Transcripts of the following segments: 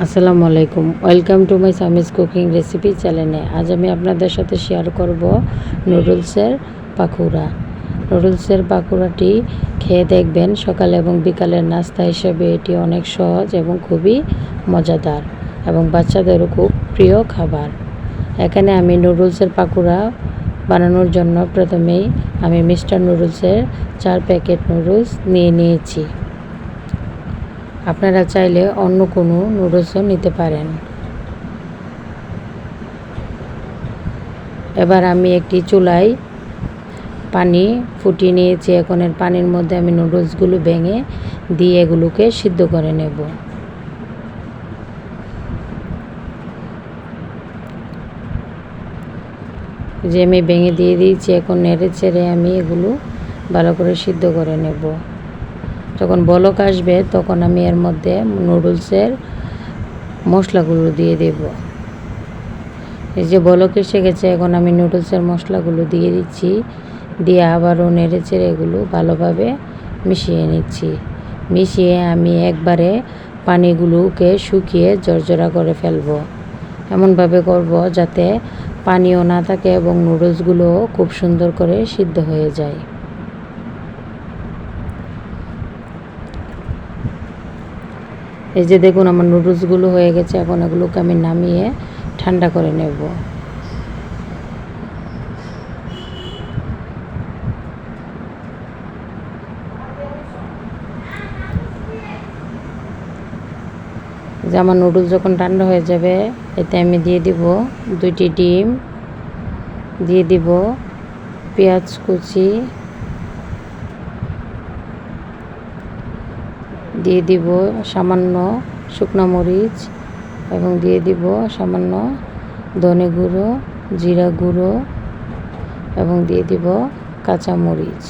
আসসালামু আলাইকুম, welcome to my সামিস cooking recipe চ্যানেলে। আজ আমি আপনাদের সাথে শেয়ার করব নুডলসের পাকোড়া। নুডলসের পাকোড়াটি খেয়ে দেখবেন, সকালে এবং বিকালের নাস্তা হিসেবে এটি অনেক সহজ এবং খুবই মজাদার এবং বাচ্চাদেরও খুব প্রিয় খাবার। এখানে আমি নুডলসের পাকোড়া বানানোর জন্য প্রথমেই আমি মিস্টার নুডলসের 4 প্যাকেট নুডলস নিয়েছি। আপনারা চাইলে অন্য কোনো নুডলসও নিতে পারেন। এবার আমি একটি চুলায় পানি ফুটিয়ে নিয়েছি। এখন এর পানির মধ্যে আমি নুডলসগুলো ভেঙে দিয়ে এগুলোকে সিদ্ধ করে নেব। যে আমি ভেঙে দিয়ে দিয়েছি, এখন নেড়ে চেড়ে আমি এগুলো ভালো করে সিদ্ধ করে নেব। যখন বলক আসবে তখন আমি এর মধ্যে নুডলসের মশলাগুলো দিয়ে দেব। এই যে বলক এসে গেছে, এখন আমি নুডলসের মশলাগুলো দিয়ে দিচ্ছি। দিয়ে আবারও নেড়ে চেড়ে এগুলো ভালোভাবে মিশিয়ে নিচ্ছি। মিশিয়ে আমি একবারে পানিগুলোকে শুকিয়ে ঝরঝরা করে ফেলবো। এমনভাবে করব যাতে পানিও না থাকে এবং নুডলসগুলো খুব সুন্দর করে সিদ্ধ হয়ে যায়। এই যে দেখুন, আমার নুডলসগুলো হয়ে গেছে। এখন এগুলোকে আমি নামিয়ে ঠান্ডা করে নেব। যে আমার নুডলস যখন ঠান্ডা হয়ে যাবে, এতে আমি দিয়ে দিব 2টি ডিম, দিয়ে দিব পেঁয়াজ কুচি, দিয়ে দিব সামান্য শুকনো মরিচ এবং দিয়ে দিব সামান্য ধনে গুঁড়ো, জিরা গুঁড়ো এবং দিয়ে দিব কাঁচা মরিচ,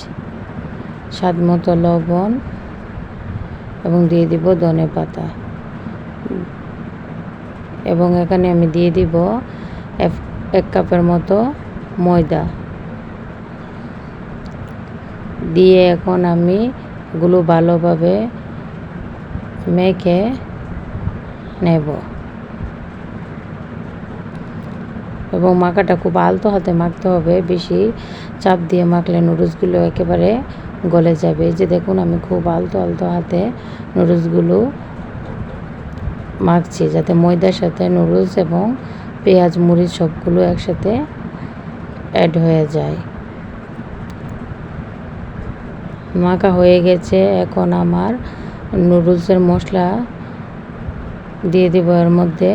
স্বাদ মতো লবণ এবং দিয়ে দিব ধনে পাতা। এবং এখানে আমি দিয়ে দিব 1 কাপের মতো ময়দা দিয়ে এখন আমি এগুলো ভালোভাবে মেখে নেব। এবং মাখাটা খুব আলতো হাতে মাখতে হবে, বেশি চাপ দিয়ে মাখলে নুডলসগুলো একেবারে গলে যাবে। যে দেখুন, আমি খুব আলতো হাতে নুডলসগুলো মাখছি, যাতে ময়দার সাথে নুডলস এবং পেঁয়াজ মরিচ সবগুলো একসাথে অ্যাড হয়ে যায়। মাখা হয়ে গেছে। এখন আমার নুডলসের মশলা দিয়ে দেব এর মধ্যে।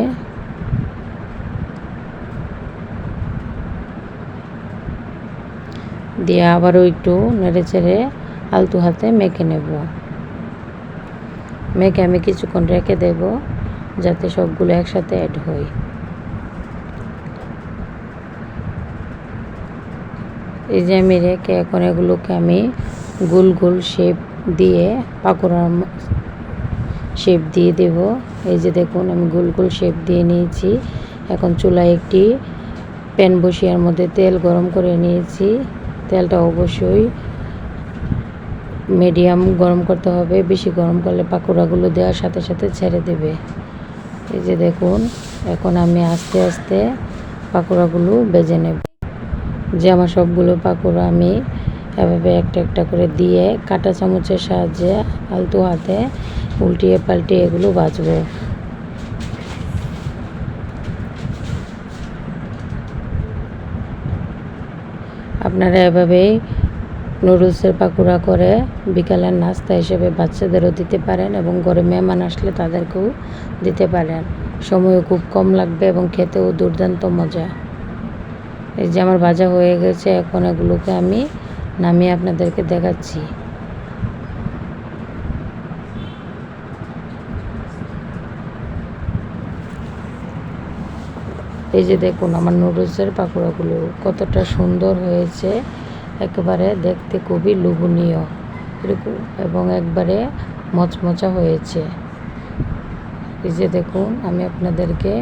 দিয়ে আবারও একটু নেড়ে চেড়ে আলতো হাতে মেখে নেব। মেখে আমি কিছুক্ষণ রেখে দেব যাতে সবগুলো একসাথে অ্যাড হয়। এই যে আমি রেখে এখন এগুলোকে আমি গোল গোল শেপ দিয়ে পাকোড়ার শেপ দিয়ে দেব। এই যে দেখুন, আমি গোল গোল শেপ দিয়ে নিয়েছি। এখন চুলায় একটি প্যান বসিয়ে এর মধ্যে তেল গরম করে নিয়েছি। তেলটা অবশ্যই মিডিয়াম গরম করতে হবে, বেশি গরম করলে পাকোড়াগুলো দেওয়ার সাথে সাথে ছেড়ে দেবে। এই যে দেখুন, এখন আমি আস্তে আস্তে পাকোড়াগুলো ভেজে নেব। যে আমার সবগুলো পাকোড়া আমি এভাবে একটা একটা করে দিয়ে কাঁটা চামচের সাহায্যে আলতো হাতে উল্টিয়ে পাল্টিয়ে এগুলো ভাজবো। আপনারা এভাবেই নুডলসের পাকোড়া করে বিকালের নাস্তা হিসেবে বাচ্চাদেরও দিতে পারেন এবং ঘরে মেহমান আসলে তাদেরকেও দিতে পারেন। সময়ও খুব কম লাগবে এবং খেতেও দুর্দান্ত মজা। এই যে আমার ভাজা হয়ে গেছে, এখন এগুলোকে আমি নামিয়ে আপনাদেরকে দেখাচ্ছি। এই যে দেখুন, আমার নুডলসের পাকোড়াগুলো কতটা সুন্দর হয়েছে, একেবারে দেখতে খুবই লোভনীয় এরকম এবং একবারে মচমচা হয়েছে। এই যে দেখুন, আমি আপনাদেরকে